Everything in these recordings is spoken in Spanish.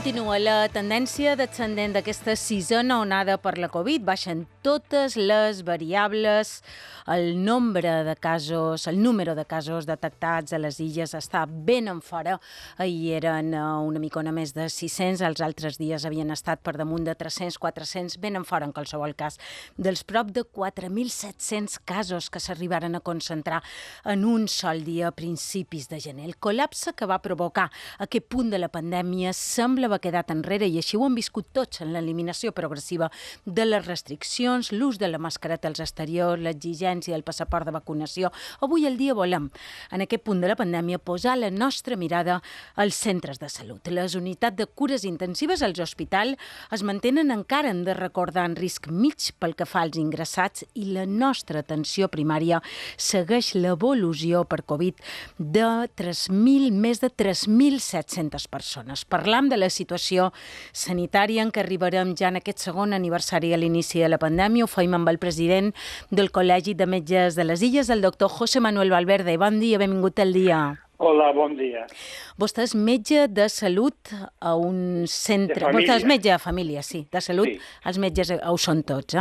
Continua la tendència descendent d'aquesta sisena onada per la Covid. Baixen totes les variables. El número de casos detectats a les illes està ben en fora. Ahir eren una micona més de 600, els altres dies havien estat per damunt de 300, 400, ben en fora en qualsevol cas. Dels prop de 4.700 casos que s'arribaren a concentrar en un sol dia a principis de gener. El col·lapse que va provocar aquest punt de la pandèmia sembla haver quedat enrere i així ho han viscut tots en l'eliminació progressiva de les restriccions, l'ús de la mascareta als exteriors, l'exigència del passaport de vacunació. Avui al dia volem, en aquest punt de la pandèmia, posar la nostra mirada als centres de salut. Les unitats de cures intensives als hospitals es mantenen encara, hem de recordar, en risc mig pel que fa als ingressats i la nostra atenció primària segueix l'evolució per Covid de més de 3.700 persones. Parlam de la situació sanitària en què arribarem ja en aquest segon aniversari a l'inici de la pandèmia. Ho feim amb el president del Col·legi de Metges de les Illes, el doctor José Manuel Valverde. Bon dia, benvingut al dia. Hola, bon dia. Vostè és metge de salut a un centre... Vostè és metge de família, sí, de salut. Sí. Els metges ho són tots,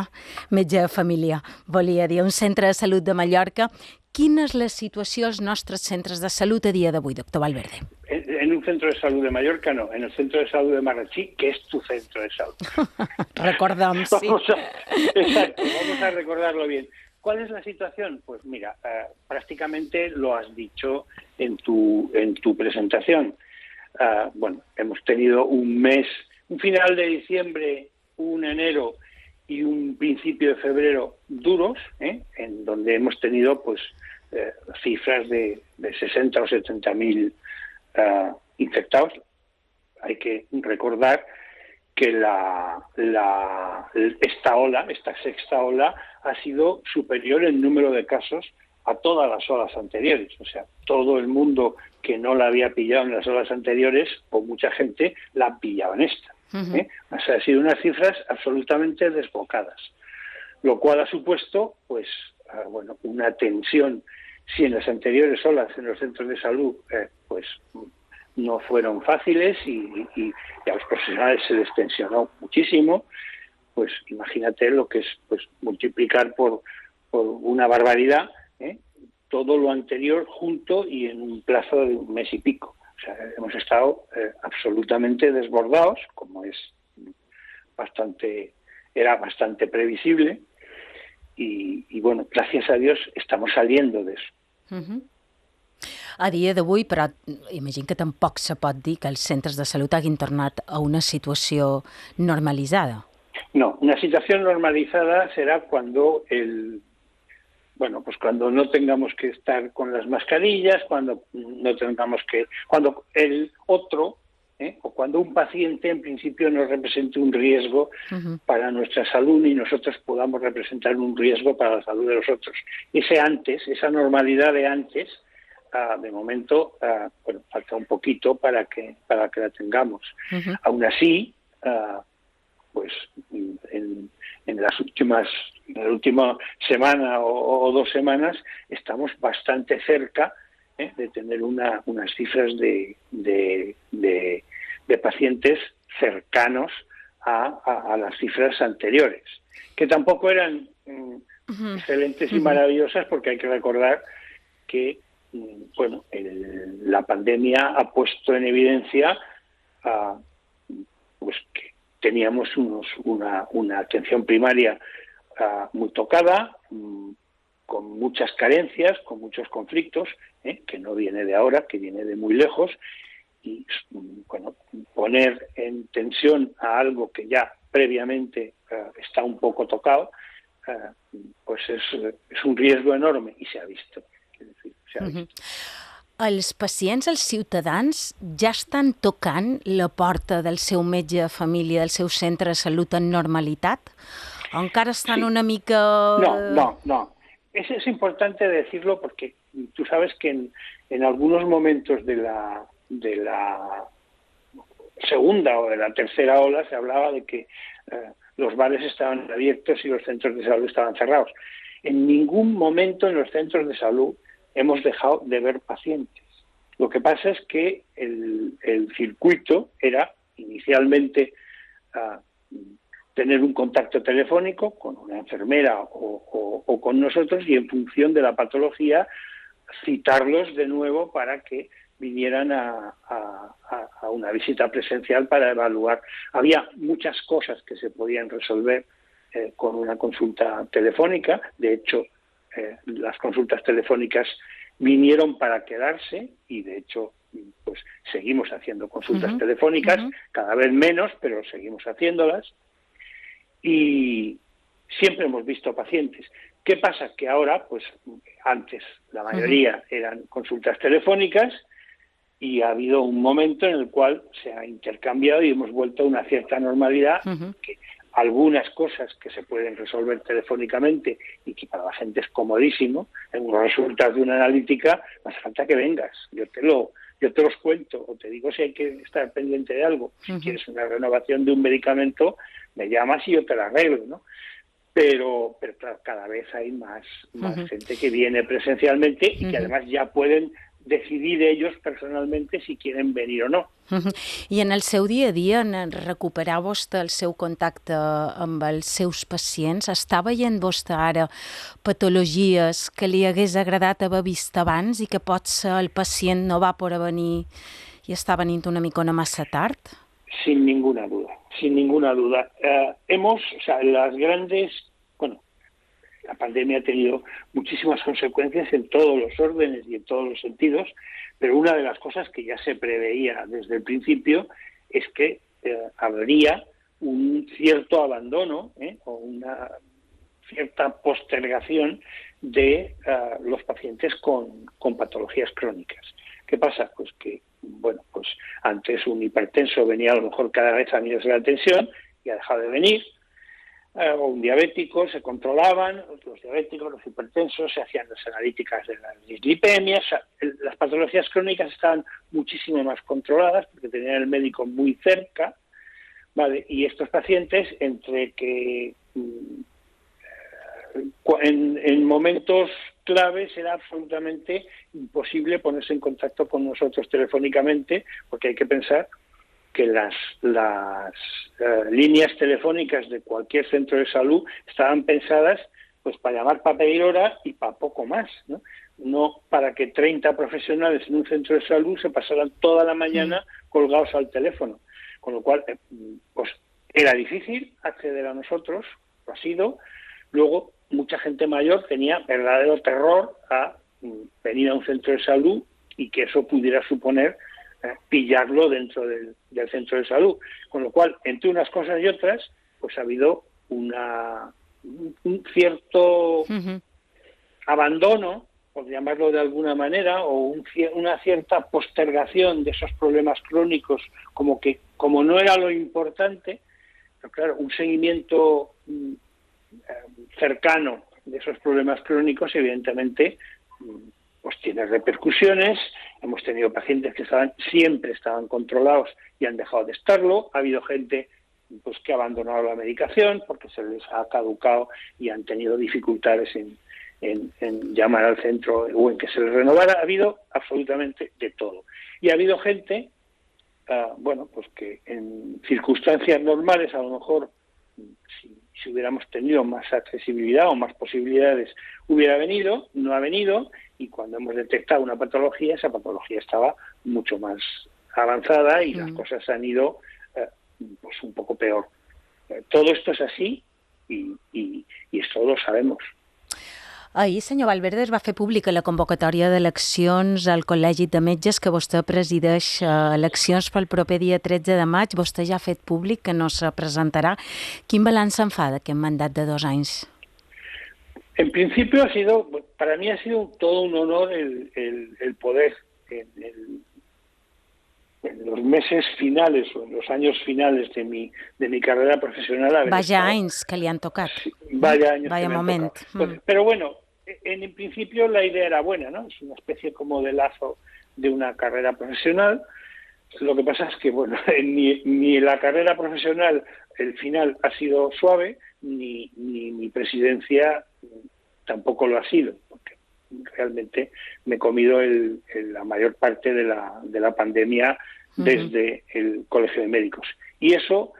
Metge de família, volia dir, un centre de salut de Mallorca. Quina és la situació als nostres centres de salut a dia d'avui, doctor Valverde? En un centro de salud de Mallorca no, en el centro de salud de Marratxí, que es tu centro de salud. Recordam, sí. Exacto, vamos a recordarlo bien. ¿Cuál es la situación? Pues mira, prácticamente lo has dicho en tu presentación. Bueno, hemos tenido un final de diciembre, un enero y un principio de febrero duros, en donde hemos tenido pues cifras de 60 o 70.000 infectados. Hay que recordar que esta sexta ola ha sido superior en número de casos a todas las olas anteriores. O sea, todo el mundo que no la había pillado en las olas anteriores, o mucha gente, la ha pillado en esta. O sea, han sido unas cifras absolutamente desbocadas, lo cual ha supuesto, pues, una tensión. Si en las anteriores olas en los centros de salud, pues, no fueron fáciles y a los profesionales se les tensionó muchísimo, pues imagínate lo que es pues multiplicar por una barbaridad todo lo anterior junto y en un plazo de un mes y pico. O sea, hemos estado absolutamente desbordados, como era bastante previsible, y bueno, gracias a Dios estamos saliendo de eso. Uh-huh. A dia d'avui, però imagino que tampoc se pot dir que els centres de salut hagin tornat a una situació normalitzada. No, una situación normalizada será cuando cuando no tengamos que estar con las mascarillas, cuando el otro, o cuando un paciente en principio no represente un riesgo para nuestra salud y nosotros podamos representar un riesgo para la salud de los otros. Esa normalidad de antes, de momento, falta un poquito para que la tengamos. Aún así, pues en la última semana o 2 semanas estamos bastante cerca de tener unas cifras de pacientes cercanos a las cifras anteriores, que tampoco eran excelentes y maravillosas, porque hay que recordar que la pandemia ha puesto en evidencia pues que teníamos una atención primaria muy tocada, con muchas carencias, con muchos conflictos, que no viene de ahora, que viene de muy lejos, y poner en tensión a algo que ya previamente está un poco tocado, pues es un riesgo enorme, y se ha visto. Els pacients, els ciutadans, ja estan tocant la porta del seu metge de família, del seu centre de salut en normalitat? O encara estan una mica... No. Es importante decirlo porque tú sabes que en algunos momentos de la segunda o de la tercera ola se hablaba de que los bares estaban abiertos y los centros de salud estaban cerrados. En ningún momento en los centros de salud hemos dejado de ver pacientes. Lo que pasa es que el circuito era inicialmente tener un contacto telefónico con una enfermera o con nosotros, y en función de la patología citarlos de nuevo para que vinieran a una visita presencial para evaluar. Había muchas cosas que se podían resolver con una consulta telefónica. De hecho, las consultas telefónicas vinieron para quedarse, y de hecho pues seguimos haciendo consultas telefónicas, cada vez menos, pero seguimos haciéndolas, y siempre hemos visto pacientes. ¿Qué pasa? Que ahora, pues antes la mayoría eran consultas telefónicas, y ha habido un momento en el cual se ha intercambiado y hemos vuelto a una cierta normalidad, que algunas cosas que se pueden resolver telefónicamente y que para la gente es comodísimo, en los resultados de una analítica, no hace falta que vengas, yo te los cuento, o te digo si hay que estar pendiente de algo. Si quieres una renovación de un medicamento, me llamas y yo te la arreglo, ¿no? Pero claro, cada vez hay más gente que viene presencialmente y que además ya pueden decidir ellos personalmente si quieren venir o no. I en el seu dia a dia, en recuperar vostè el seu contacte amb els seus pacients, està veient vostè ara patologies que li hagués agradat haver vist abans i que potser el pacient no va poder venir i està venint una micona massa tard? Sin ninguna duda, sin ninguna duda. La pandemia ha tenido muchísimas consecuencias en todos los órdenes y en todos los sentidos, pero una de las cosas que ya se preveía desde el principio es que habría un cierto abandono o una cierta postergación de los pacientes con patologías crónicas. ¿Qué pasa? Pues que, pues antes un hipertenso venía a lo mejor cada vez a mides de la tensión y ha dejado de venir, o un diabético, se controlaban, los diabéticos, los hipertensos, se hacían las analíticas de las dislipemias. Las patologías crónicas estaban muchísimo más controladas porque tenían el médico muy cerca, ¿vale? Y estos pacientes, entre que en momentos claves era absolutamente imposible ponerse en contacto con nosotros telefónicamente, porque hay que pensar que las líneas telefónicas de cualquier centro de salud estaban pensadas pues para llamar, para pedir hora y para poco más, ¿no? No para que 30 profesionales en un centro de salud se pasaran toda la mañana colgados al teléfono, con lo cual pues era difícil acceder a nosotros, lo ha sido. Luego mucha gente mayor tenía verdadero terror a venir a un centro de salud y que eso pudiera suponer pillarlo dentro del centro de salud, con lo cual entre unas cosas y otras pues ha habido un cierto abandono, por llamarlo de alguna manera, o una cierta postergación de esos problemas crónicos, como no era lo importante. Pero claro, un seguimiento cercano de esos problemas crónicos evidentemente pues tiene repercusiones. Hemos tenido pacientes que siempre estaban controlados y han dejado de estarlo. Ha habido gente pues que ha abandonado la medicación porque se les ha caducado y han tenido dificultades en llamar al centro o en que se les renovara. Ha habido absolutamente de todo. Y ha habido gente, pues que en circunstancias normales, a lo mejor, si hubiéramos tenido más accesibilidad o más posibilidades, hubiera venido, no ha venido, y cuando hemos detectado una patología, esa patología estaba mucho más avanzada y las cosas han ido pues un poco peor. Todo esto es así y esto lo sabemos. Ahir, senyor Valverde, es va fer pública la convocatòria d'eleccions al Col·legi de Metges que vostè presideix, eleccions pel proper dia 13 de maig. Vostè ja ha fet públic que no se presentarà. Quin balanç en fa d'aquest mandat de 2 anys? En principio para mí ha sido todo un honor el poder en los meses finales o en los años finales de mi carrera profesional. Vaya anys que li han tocat. Sí, vaya años vaya que me han moment. tocado. Pero bueno, en principio la idea era buena, ¿no? Es una especie como de lazo de una carrera profesional. Lo que pasa es que, ni la carrera profesional, el final ha sido suave, ni mi presidencia tampoco lo ha sido, porque realmente me he comido la mayor parte de la pandemia desde el Colegio de Médicos. Y eso,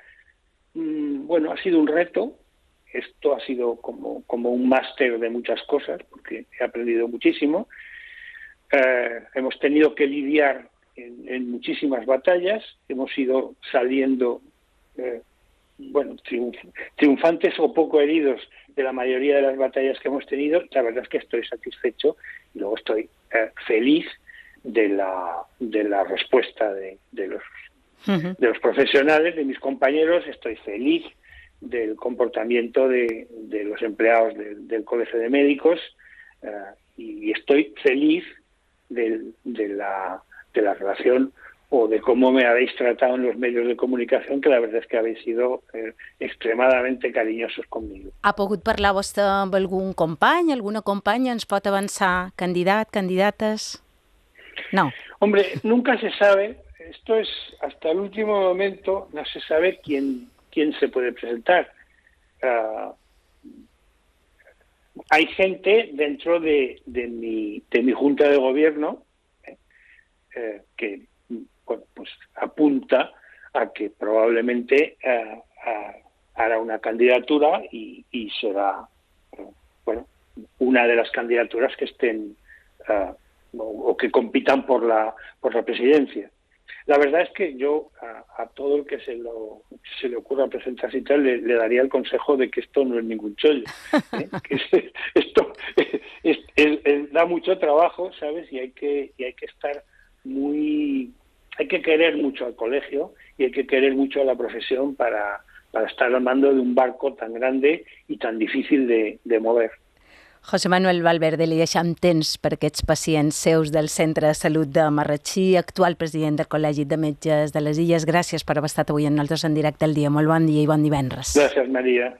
bueno, ha sido un reto. Esto ha sido como un máster de muchas cosas, porque he aprendido muchísimo. Hemos tenido que lidiar en muchísimas batallas, hemos ido saliendo, triunfantes o poco heridos de la mayoría de las batallas que hemos tenido. La verdad es que estoy satisfecho y luego estoy feliz de la respuesta de los profesionales, de mis compañeros. Estoy feliz del comportamiento de los empleados del Colegio de Médicos y estoy feliz de la relación o de cómo me habéis tratado en los medios de comunicación, que la verdad es que habéis sido extremadamente cariñosos conmigo. Ha pogut parlar vostè amb algun company, alguna companya? Ens pot avançar candidat, candidates? No. Hombre, nunca se sabe. Esto es, hasta el último momento, no se sabe quién se puede presentar. Hay gente dentro de mi junta de gobierno que pues apunta a que probablemente hará una candidatura y será una de las candidaturas que estén o que compitan por la presidencia. La verdad es que yo a todo el que se le ocurra presentarse y tal le daría el consejo de que esto no es ningún chollo, que esto da mucho trabajo, ¿sabes? Y hay que estar hay que querer mucho al colegio y hay que querer mucho a la profesión para estar al mando de un barco tan grande y tan difícil de mover. José Manuel Valverde, li deixem temps per aquests pacients seus del Centre de Salut de Marratxí, actual president del Col·legi de Metges de les Illes. Gràcies per haver estat avui amb nosaltres en directe al dia. Molt bon dia i bon divendres. Gràcies, Maria.